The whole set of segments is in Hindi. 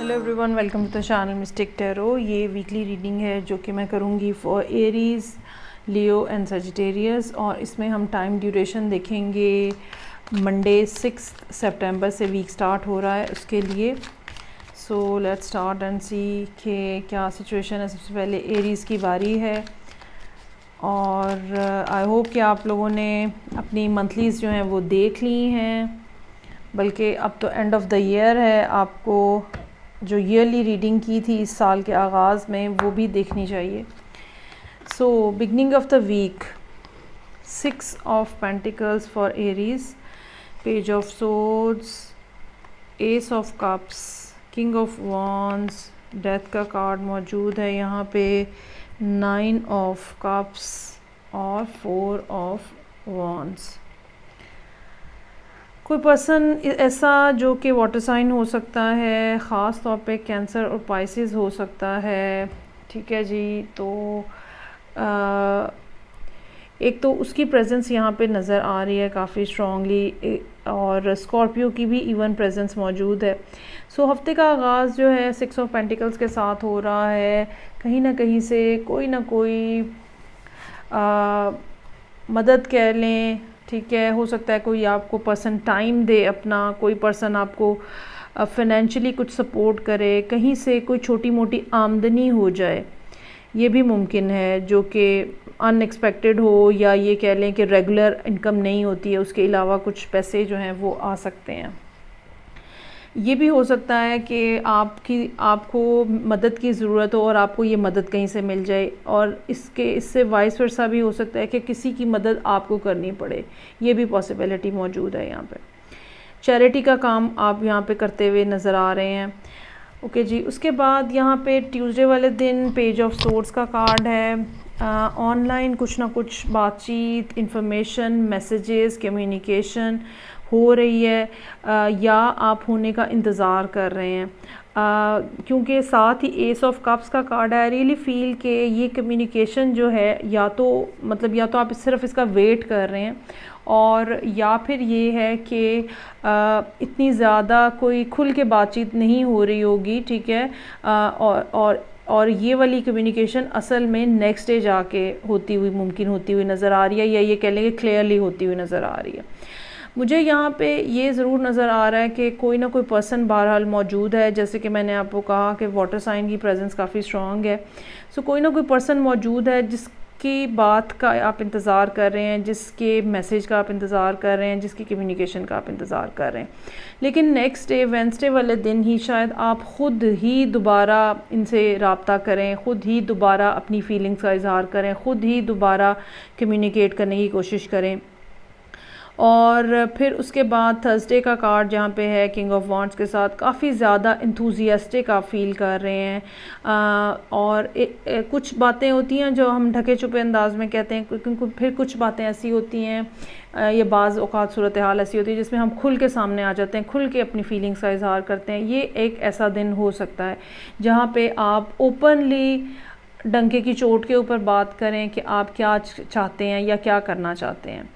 Hello everyone, welcome to the channel mystic tarot. ये वीकली रीडिंग है जो कि मैं करूँगी for Aries, Leo and Sagittarius. और इसमें हम टाइम ड्यूरेशन देखेंगे। मंडे 6 सितंबर से वीक स्टार्ट हो रहा है उसके लिए। So let's start and see कि क्या सिचुएशन है। सबसे पहले एरीज की बारी है और आई होप कि आप लोगों ने अपनी मंथलीज जो हैं वो देख ली हैं, बल्कि अब तो एंड ऑफ द ईयर है। आपको जो ईयरली रीडिंग की थी इस साल के आगाज़ में वो भी देखनी चाहिए। So beginning of the week, 6 of pentacles for Aries, page of swords, ace of cups, king of wands, death का कार्ड मौजूद है यहाँ पे, 9 ऑफ कप्स और 4 ऑफ वॉन्ड्स। कोई पर्सन ऐसा जो कि वाटर साइन हो सकता है, ख़ास तौर पे कैंसर और पाइसेस हो सकता है। ठीक है जी। तो एक तो उसकी प्रेजेंस यहाँ पे नज़र आ रही है काफ़ी स्ट्रॉन्गली, और स्कॉर्पियो की भी इवन प्रेजेंस मौजूद है। सो हफ्ते का आगाज़ जो है 6 ऑफ पेंटिकल्स के साथ हो रहा है। कहीं ना कहीं से कोई ना कोई मदद कह लें, ठीक है। हो सकता है कोई आपको पर्सन टाइम दे अपना, कोई पर्सन आपको फाइनेंशियली कुछ सपोर्ट करे, कहीं से कोई छोटी मोटी आमदनी हो जाए, ये भी मुमकिन है, जो कि अनएक्सपेक्टेड हो, या ये कह लें कि रेगुलर इनकम नहीं होती है, उसके अलावा कुछ पैसे जो हैं वो आ सकते हैं। ये भी हो सकता है कि आपको मदद की ज़रूरत हो और आपको ये मदद कहीं से मिल जाए, और इससे वाइस वर्सा भी हो सकता है कि किसी की मदद आपको करनी पड़े। ये भी पॉसिबिलिटी मौजूद है यहाँ पे। चैरिटी का काम आप यहाँ पे करते हुए नज़र आ रहे हैं। ओके जी। उसके बाद यहाँ पे ट्यूसडे वाले दिन पेज ऑफ सोर्ड्स का कार्ड है। ऑनलाइन कुछ ना कुछ बातचीत, इंफॉर्मेशन, मैसेजेस, कम्युनिकेशन हो रही है, या आप होने का इंतज़ार कर रहे हैं। क्योंकि साथ ही एस ऑफ कप्स का कार्ड है। आई रियली फील कि ये कम्युनिकेशन जो है, या तो आप सिर्फ इसका वेट कर रहे हैं, और या फिर ये है कि इतनी ज़्यादा कोई खुल के बातचीत नहीं हो रही होगी, ठीक है। और ये वाली कम्युनिकेशन असल में नेक्स्ट डे जाके मुमकिन होती हुई नज़र आ रही है, या ये कह लेंगे क्लियरली होती हुई नज़र आ रही है। मुझे यहाँ पे ये ज़रूर नज़र आ रहा है कि कोई ना कोई पर्सन बहरहाल मौजूद है। जैसे कि मैंने आपको कहा कि वाटर साइन की प्रेजेंस काफ़ी स्ट्रॉन्ग है। सो कोई ना कोई पर्सन मौजूद है जिसकी बात का आप इंतज़ार कर रहे हैं, जिसके मैसेज का आप इंतज़ार कर रहे हैं, जिसकी कम्युनिकेशन का आप इंतज़ार कर रहे हैं। लेकिन नेक्स्ट डे वेडनेसडे वाले दिन ही शायद आप ख़ुद ही दोबारा इनसे रब्ता करें, ख़ुद ही दोबारा अपनी फीलिंग्स का इजहार करें, ख़ुद ही दोबारा कम्युनिकेट करने की कोशिश करें। और फिर उसके बाद थर्सडे का कार्ड जहाँ पे है किंग ऑफ वॉन्ड्स के साथ, काफ़ी ज़्यादा इंथुजियास्टिक आप फील कर रहे हैं। और कुछ बातें होती हैं जो हम ढके छुपे अंदाज में कहते हैं, क्योंकि फिर कुछ बातें ऐसी होती हैं, ये बाज़ औक़ात सूरत हाल ऐसी होती है जिसमें हम खुल के सामने आ जाते हैं, खुल के अपनी फीलिंग्स का इजहार करते हैं। ये एक ऐसा दिन हो सकता है जहाँ पे आप ओपनली डंके की चोट के ऊपर बात करें कि आप क्या चाहते हैं या क्या करना चाहते हैं।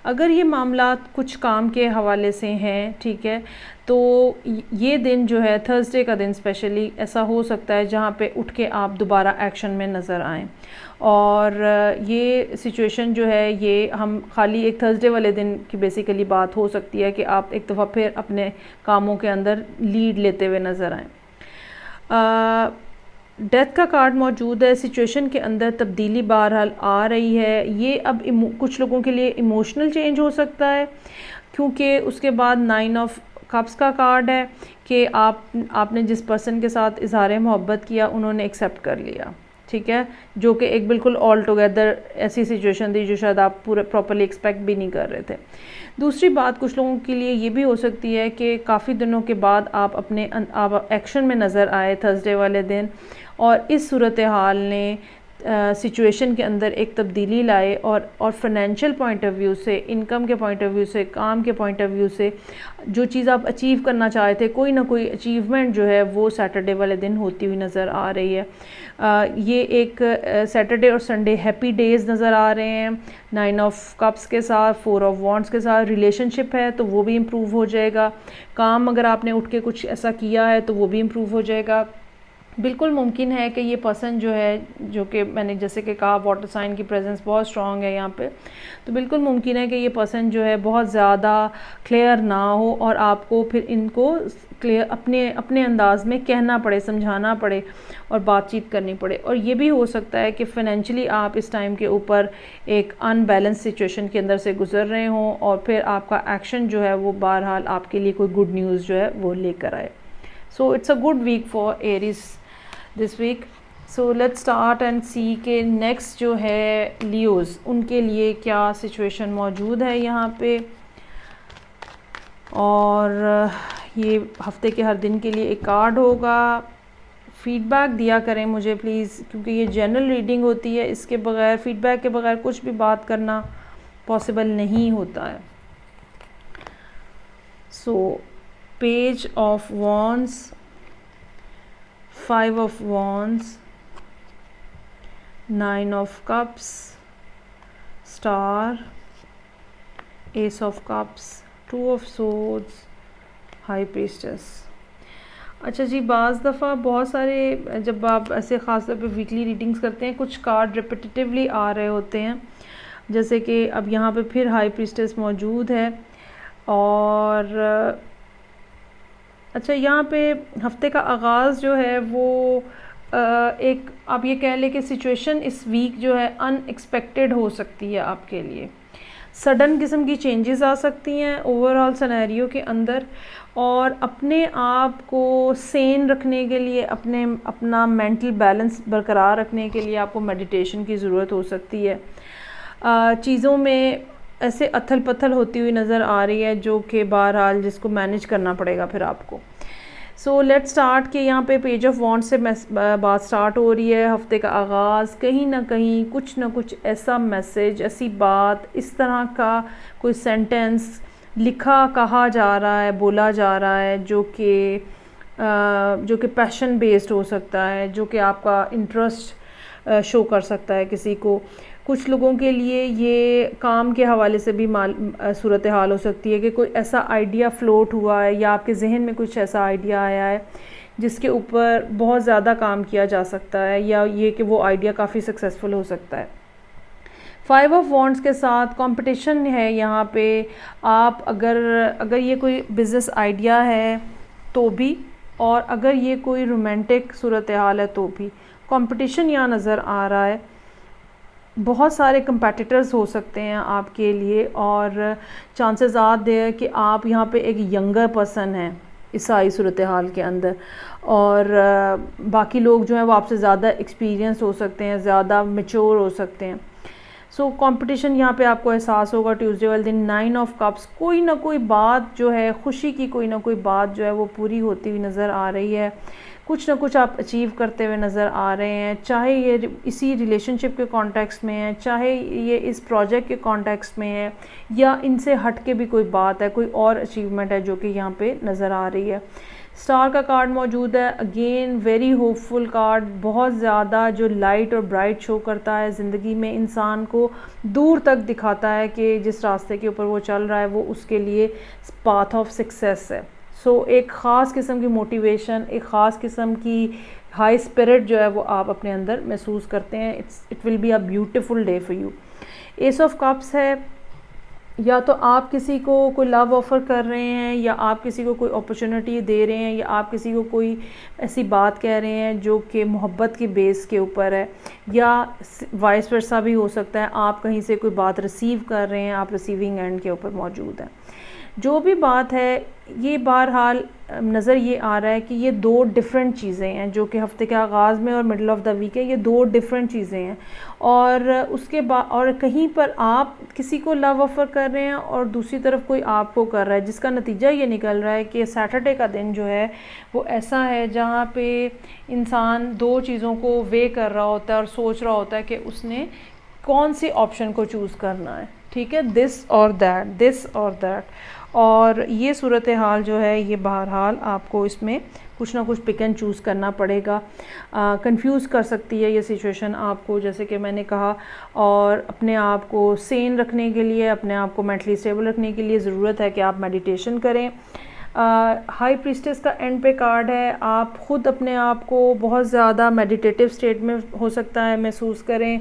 अगर ये मामला कुछ काम के हवाले से हैं, ठीक है, तो ये दिन जो है थर्सडे का दिन स्पेशली ऐसा हो सकता है जहाँ पे उठ के आप दोबारा एक्शन में नज़र आएँ। और ये सिचुएशन जो है, ये हम खाली एक थर्सडे वाले दिन की बेसिकली बात हो सकती है कि आप एक दफ़ा फिर अपने कामों के अंदर लीड लेते हुए नज़र आएँ। डेथ का कार्ड मौजूद है। सिचुएशन के अंदर तब्दीली बहरहाल आ रही है। ये अब कुछ लोगों के लिए इमोशनल चेंज हो सकता है, क्योंकि उसके बाद 9 ऑफ कप्स का कार्ड है कि आपने जिस पर्सन के साथ इजहार मोहब्बत किया उन्होंने एक्सेप्ट कर लिया, ठीक है, जो कि एक बिल्कुल ऑल टुगेदर ऐसी सिचुएशन थी जो शायद आप पूरे प्रॉपर्ली एक्सपेक्ट भी नहीं कर रहे थे। दूसरी बात, कुछ लोगों के लिए ये भी हो सकती है कि काफ़ी दिनों के बाद आप एक्शन में नज़र आए थर्सडे वाले दिन, और इस सूरत हाल ने सिचुएशन के अंदर एक तब्दीली लाए और फाइनेंशियल पॉइंट ऑफ व्यू से, इनकम के पॉइंट ऑफ व्यू से, काम के पॉइंट ऑफ व्यू से जो चीज़ आप अचीव करना चाहते थे, कोई ना कोई अचीवमेंट जो है वो सैटरडे वाले दिन होती हुई नज़र आ रही है। ये एक सैटरडे और संडे हैप्पी डेज़ नज़र आ रहे हैं 9 ऑफ कप्स के साथ, 4 ऑफ वॉन्ड्स के साथ। रिलेशनशिप है तो वो भी इम्प्रूव हो जाएगा। काम अगर आपने उठ के कुछ ऐसा किया है तो वो भी इम्प्रूव हो जाएगा। बिल्कुल मुमकिन है कि ये पर्सन जो है, जो कि मैंने जैसे कि कहा वाटर साइन की प्रेजेंस बहुत स्ट्रॉन्ग है यहाँ पे, तो बिल्कुल मुमकिन है कि ये पर्सन जो है बहुत ज़्यादा क्लियर ना हो और आपको फिर इनको क्लियर अपने अंदाज में कहना पड़े, समझाना पड़े और बातचीत करनी पड़े। और ये भी हो सकता है कि फाइनेंशियली आप इस टाइम के ऊपर एक अनबैलेंस सिचुएशन के अंदर से गुजर रहे हों और फिर आपका एक्शन जो है वो बहरहाल आपके लिए कोई गुड न्यूज़ जो है वो लेकर आए। So it's a good week for Aries this week. So let's start and see के नेक्स्ट जो है लियोज़, उनके लिए क्या सिचुएशन मौजूद है यहाँ पे। और ये हफ्ते के हर दिन के लिए एक कार्ड होगा। फीडबैक दिया करें मुझे प्लीज़, क्योंकि ये जनरल रीडिंग होती है, इसके बगैर, फीडबैक के बगैर कुछ भी बात करना पॉसिबल नहीं होता है। So page of wands, 5 of wands, 9 of cups, star, S of cups, 2 of swords, high priestess. अच्छा जी, बाज़ दफ़ा बहुत सारे जब आप ऐसे ख़ास तौर पे वीकली रीडिंग्स करते हैं, कुछ कार्ड रिपीटेटिवली आ रहे होते हैं, जैसे कि अब यहाँ पे फिर हाई प्रीस्टेस मौजूद है। और अच्छा, यहाँ पे हफ्ते का आगाज़ जो है वो एक आप ये कह लें कि सिचुएशन इस वीक जो है अनएक्सपेक्टेड हो सकती है आपके लिए। सडन किस्म की चेंजेस आ सकती हैं ओवरऑल सिनेरियो के अंदर, और अपने आप को सेन रखने के लिए, अपना मेंटल बैलेंस बरकरार रखने के लिए आपको मेडिटेशन की ज़रूरत हो सकती है। चीज़ों में ऐसे अथल पथल होती हुई नज़र आ रही है जो कि बहरहाल जिसको मैनेज करना पड़ेगा फिर आपको। सो लेट स्टार्ट के यहाँ पे पेज ऑफ वॉन्ड से बात स्टार्ट हो रही है। हफ्ते का आगाज़, कहीं ना कहीं कुछ ना कुछ ऐसा मैसेज, ऐसी बात, इस तरह का कोई सेंटेंस लिखा, कहा जा रहा है, बोला जा रहा है जो कि पैशन बेस्ड हो सकता है, जो कि आपका इंटरेस्ट शो कर सकता है किसी को। कुछ लोगों के लिए ये काम के हवाले से भी सूरत हाल हो सकती है कि कोई ऐसा आइडिया फ्लोट हुआ है या आपके जहन में कुछ ऐसा आइडिया आया है जिसके ऊपर बहुत ज़्यादा काम किया जा सकता है, या ये कि वो आइडिया काफ़ी सक्सेसफुल हो सकता है। 5 ऑफ वॉन्ड्स के साथ कंपटीशन है यहाँ पे। आप अगर ये कोई बिज़नेस आइडिया है तो भी, और अगर ये कोई रोमांटिक सूरत हाल है तो भी कंपटीशन यहाँ नज़र आ रहा है। बहुत सारे कंपेटिटर्स हो सकते हैं आपके लिए, और चांसेस ज़्यादा है कि आप यहाँ पे एक यंगर पर्सन हैं इस सारी सूरत हाल के अंदर, और बाकी लोग जो हैं वो आपसे ज़्यादा एक्सपीरियंस हो सकते हैं, ज़्यादा मैच्योर हो सकते हैं। सो कंपटीशन यहाँ पे आपको एहसास होगा ट्यूसडे वाले दिन। 9 ऑफ कप्स, कोई ना कोई बात जो है, खुशी की कोई ना कोई बात जो है वो पूरी होती हुई नज़र आ रही है। कुछ ना कुछ आप अचीव करते हुए नज़र आ रहे हैं, चाहे ये इसी रिलेशनशिप के कॉन्टेक्स्ट में है, चाहे ये इस प्रोजेक्ट के कॉन्टेक्स्ट में है, या इनसे हट के भी कोई बात है, कोई और अचीवमेंट है जो कि यहाँ पे नज़र आ रही है। स्टार का कार्ड मौजूद है, अगेन वेरी होपफुल कार्ड, बहुत ज़्यादा जो लाइट और ब्राइट शो करता है ज़िंदगी में, इंसान को दूर तक दिखाता है कि जिस रास्ते के ऊपर वो चल रहा है वो उसके लिए पाथ ऑफ सक्सेस है। सो एक ख़ास किस्म की मोटिवेशन, एक ख़ास किस्म की हाई स्पिरिट जो है वो आप अपने अंदर महसूस करते हैं। It will be a beautiful day for you. S of cups है, या तो आप किसी को कोई लव ऑफ़र कर रहे हैं, या आप किसी को कोई अपॉर्चुनिटी दे रहे हैं, या आप किसी को कोई ऐसी बात कह रहे हैं जो कि मोहब्बत के बेस के ऊपर है, या वाइस वर्सा भी हो सकता है। आप कहीं से कोई बात रिसीव कर रहे हैं, आप रिसीविंग एंड के ऊपर मौजूद हैं। जो भी बात है, ये बहरहाल नज़र ये आ रहा है कि ये दो डिफरेंट चीज़ें हैं, जो कि हफ्ते के आगाज़ में और मिडल ऑफ द वीक है, ये दो डिफरेंट चीज़ें हैं। और उसके बाद और कहीं पर आप किसी को लव ऑफ़र कर रहे हैं और दूसरी तरफ कोई आपको कर रहा है, जिसका नतीजा ये निकल रहा है कि सैटरडे का दिन जो है वो ऐसा है जहाँ पे इंसान दो चीज़ों को वे कर रहा होता है और सोच रहा होता है कि उसने कौन सी ऑप्शन को चूज़ करना है, ठीक है, दिस और दैट। और ये सूरत हाल जो है ये बहरहाल आपको इसमें कुछ ना कुछ पिक एंड चूज़ करना पड़ेगा। कंफ्यूज कर सकती है ये सिचुएशन आपको, जैसे कि मैंने कहा। और अपने आप को सेन रखने के लिए, अपने आप को मेंटली स्टेबल रखने के लिए ज़रूरत है कि आप मेडिटेशन करें। हाई प्रीस्टेस का एंड पे कार्ड है, आप ख़ुद अपने आप को बहुत ज़्यादा मेडिटेटिव स्टेट में हो सकता है महसूस करें।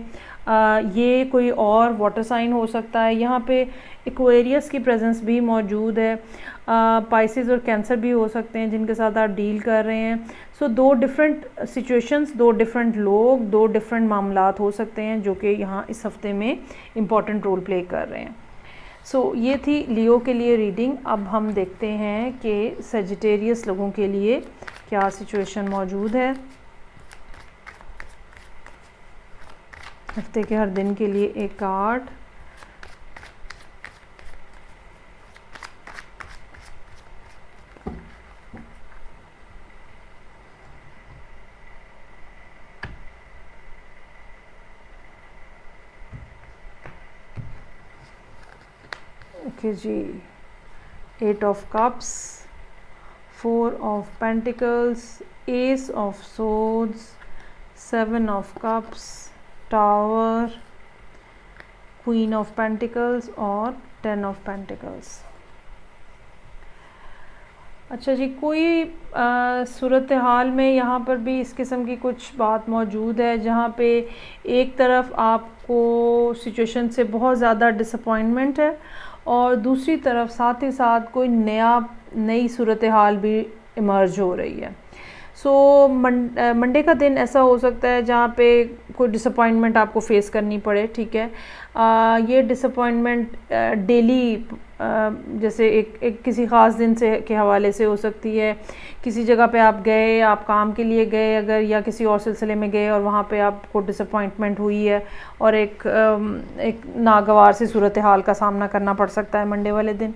ये कोई और वाटर साइन हो सकता है, यहाँ पे एक्वेरियस की प्रेजेंस भी मौजूद है। पाइसेस और कैंसर भी हो सकते हैं जिनके साथ आप डील कर रहे हैं। सो दो डिफरेंट सिचुएशंस, दो डिफरेंट लोग, दो डिफरेंट मामलात हो सकते हैं जो कि यहाँ इस हफ्ते में इम्पॉर्टेंट रोल प्ले कर रहे हैं। सो ये थी लियो के लिए रीडिंग। अब हम देखते हैं कि सजिटेरियस लोगों के लिए क्या सिचुएशन मौजूद है हफ्ते के हर दिन के लिए। एक कार्ड, ओके जी, 8 of cups, 4 of pentacles, ace of swords, 7 of cups, tower, queen of pentacles और 10 ऑफ पेंटिकल्स। अच्छा जी, कोई सूरत हाल में यहाँ पर भी इस किस्म की कुछ बात मौजूद है जहाँ पे एक तरफ आपको सिचुएशन से बहुत ज़्यादा डिसअपॉइंटमेंट है और दूसरी तरफ साथ ही साथ कोई नई सूरत हाल भी इमर्ज हो रही है। सो मंडे का दिन ऐसा हो सकता है जहाँ पे कोई डिसअपॉइंटमेंट आपको फेस करनी पड़े, ठीक है। ये डिसअपॉइंटमेंट डेली जैसे एक किसी ख़ास दिन से के हवाले से हो सकती है। किसी जगह पे आप गए, आप काम के लिए गए अगर, या किसी और सिलसिले में गए और वहाँ पे आपको डिसअपॉइंटमेंट हुई है और एक नागवार सी सूरत हाल का सामना करना पड़ सकता है मंडे वाले दिन।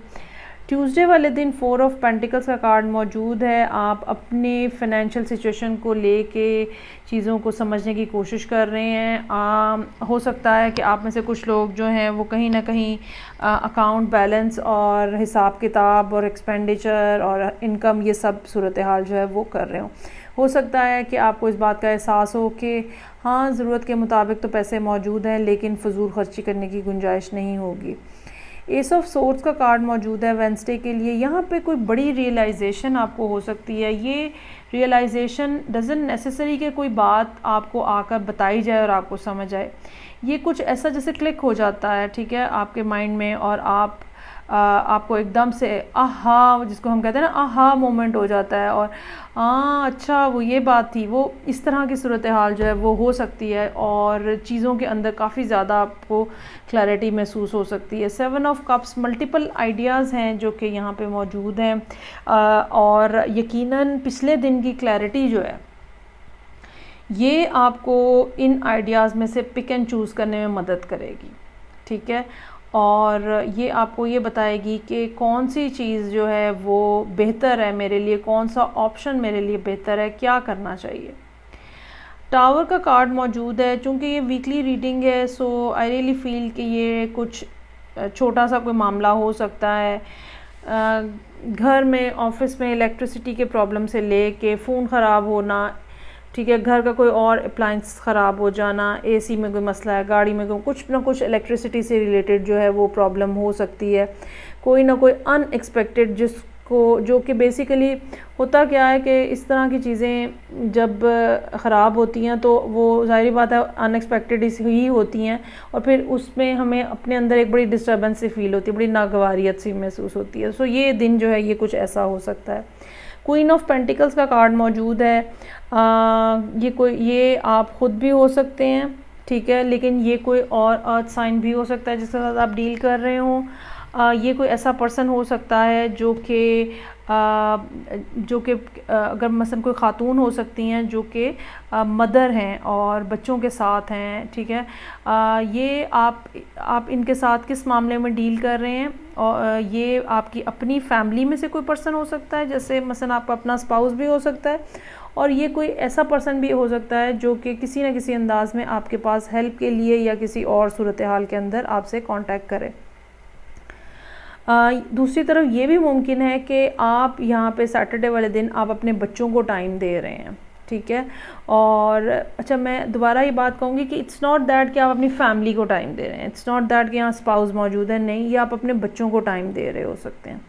ट्यूसडे वाले दिन 4 ऑफ पेंटिकल्स का कार्ड मौजूद है। आप अपने फाइनेंशियल सिचुएशन को लेके चीज़ों को समझने की कोशिश कर रहे हैं। हो सकता है कि आप में से कुछ लोग जो हैं वो कहीं ना कहीं अकाउंट बैलेंस और हिसाब किताब और एक्सपेंडिचर और इनकम, ये सब सूरत हाल जो है वो कर रहे हो सकता है कि आपको इस बात का एहसास हो कि हाँ, ज़रूरत के मुताबिक तो पैसे मौजूद हैं लेकिन फ़जूल खर्ची करने की गुंजाइश नहीं होगी। एस ऑफ सोर्ड्स का कार्ड मौजूद है वेंसडे के लिए। यहाँ पे कोई बड़ी रियलाइजेशन आपको हो सकती है। ये रियलाइजेशन डजंट नेसेसरी कि कोई बात आपको आकर बताई जाए और आपको समझ आए। ये कुछ ऐसा जैसे क्लिक हो जाता है, ठीक है, आपके माइंड में, और आपको एकदम से आहा, जिसको हम कहते हैं ना, आहा मोमेंट हो जाता है और हाँ अच्छा वो ये बात थी। वो इस तरह की सूरत हाल जो है वो हो सकती है और चीज़ों के अंदर काफ़ी ज़्यादा आपको क्लैरिटी महसूस हो सकती है। 7 ऑफ कप्स, मल्टीपल आइडियाज़ हैं जो कि यहाँ पे मौजूद हैं और यकीनन पिछले दिन की क्लैरिटी जो है ये आपको इन आइडियाज़ में से पिक एंड चूज़ करने में मदद करेगी, ठीक है। और ये आपको ये बताएगी कि कौन सी चीज़ जो है वो बेहतर है मेरे लिए, कौन सा ऑप्शन मेरे लिए बेहतर है, क्या करना चाहिए। टावर का कार्ड मौजूद है। चूँकि ये वीकली रीडिंग है सो आई रियली फील कि ये कुछ छोटा सा कोई मामला हो सकता है। घर में, ऑफिस में इलेक्ट्रिसिटी के प्रॉब्लम से लेके फ़ोन ख़राब होना, ठीक है, घर का कोई और अप्लायंस ख़राब हो जाना, एसी में कोई मसला है, गाड़ी में कोई कुछ ना कुछ इलेक्ट्रिसिटी से रिलेटेड जो है वो प्रॉब्लम हो सकती है। कोई ना कोई अनएक्सपेक्टेड जो कि बेसिकली होता क्या है कि इस तरह की चीज़ें जब ख़राब होती हैं तो वो ज़ाहिर बात है अनएक्सपेक्टेड ही होती हैं और फिर उसमें हमें अपने अंदर एक बड़ी डिस्टर्बेंस सी फील होती है, बड़ी नागवारियत सी महसूस होती है। सो ये दिन जो है ये कुछ ऐसा हो सकता है। क्वीन ऑफ पेंटिकल्स का कार्ड मौजूद है। ये आप ख़ुद भी हो सकते हैं, ठीक है, लेकिन ये कोई और अर्थ साइन भी हो सकता है जिसके साथ आप डील कर रहे हों। ये कोई ऐसा पर्सन हो सकता है जो कि अगर मसलन कोई ख़ातून हो सकती हैं जो कि मदर हैं और बच्चों के साथ हैं, ठीक है। ये आप इनके साथ किस मामले में डील कर रहे हैं, और ये आपकी अपनी फैमिली में से कोई पर्सन हो सकता है, जैसे मसलन आपका अपना स्पाउस भी हो सकता है, और ये कोई ऐसा पर्सन भी हो सकता है जो कि किसी न किसी अंदाज़ में आपके पास हेल्प के लिए या किसी और सूरत हाल के अंदर आपसे कांटेक्ट करे। दूसरी तरफ ये भी मुमकिन है कि आप यहाँ पे सैटरडे वाले दिन आप अपने बच्चों को टाइम दे रहे हैं, ठीक है। और अच्छा, मैं दोबारा ये बात कहूँगी कि इट्स नॉट दैट कि आप अपनी फैमिली को टाइम दे रहे हैं, इट्स नॉट दैट कि यहाँ स्पाउस मौजूद है, नहीं, ये आप अपने बच्चों को टाइम दे रहे हो सकते हैं।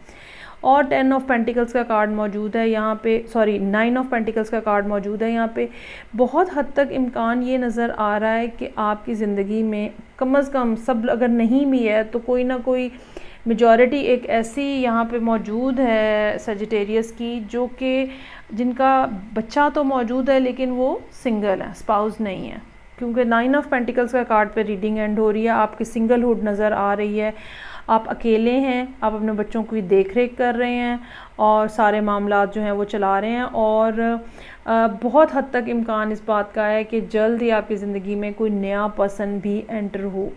और 10 ऑफ पेंटिकल्स का कार्ड मौजूद है यहाँ पे, सॉरी 9 ऑफ पेंटिकल्स का कार्ड मौजूद है यहाँ पे। बहुत हद तक इम्कान ये नज़र आ रहा है कि आपकी ज़िंदगी में कम अज़ कम, सब अगर नहीं भी है तो कोई ना कोई मेजॉरिटी एक ऐसी यहाँ पे मौजूद है सजिटेरियस की, जो कि जिनका बच्चा तो मौजूद है लेकिन वो सिंगल है, स्पाउस नहीं है। क्योंकि 9 ऑफ पेंटिकल्स का कार्ड पे रीडिंग एंड हो रही है, आपकी सिंगलहुड नज़र आ रही है, आप अकेले हैं, आप अपने बच्चों की देख रेख कर रहे हैं और सारे मामलात जो हैं वो चला रहे हैं। और बहुत हद तक इम्कान इस बात का है कि जल्द ही आपकी ज़िंदगी में कोई नया पर्सन भी एंटर हो,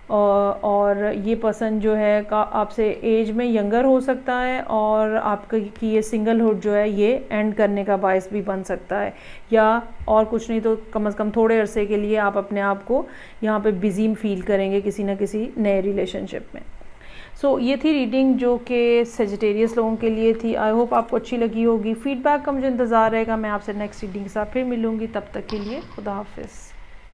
और ये पर्सन जो है का आपसे एज में यंगर हो सकता है, और आपकी ये सिंगलहुड जो है ये एंड करने का बायस भी बन सकता है, या और कुछ नहीं तो कम से कम थोड़े अरसे के लिए आप अपने आप को यहाँ पे बिजी फील करेंगे किसी न किसी नए रिलेशनशिप में। सो ये थी रीडिंग जो कि सेजिटेरियस लोगों के लिए थी। आई होप आपको अच्छी लगी होगी। फीडबैक का मुझे इंतज़ार रहेगा। मैं आपसे नेक्स्ट रीडिंग के साथ फिर मिलूँगी, तब तक के लिए खुदा हाफिज़।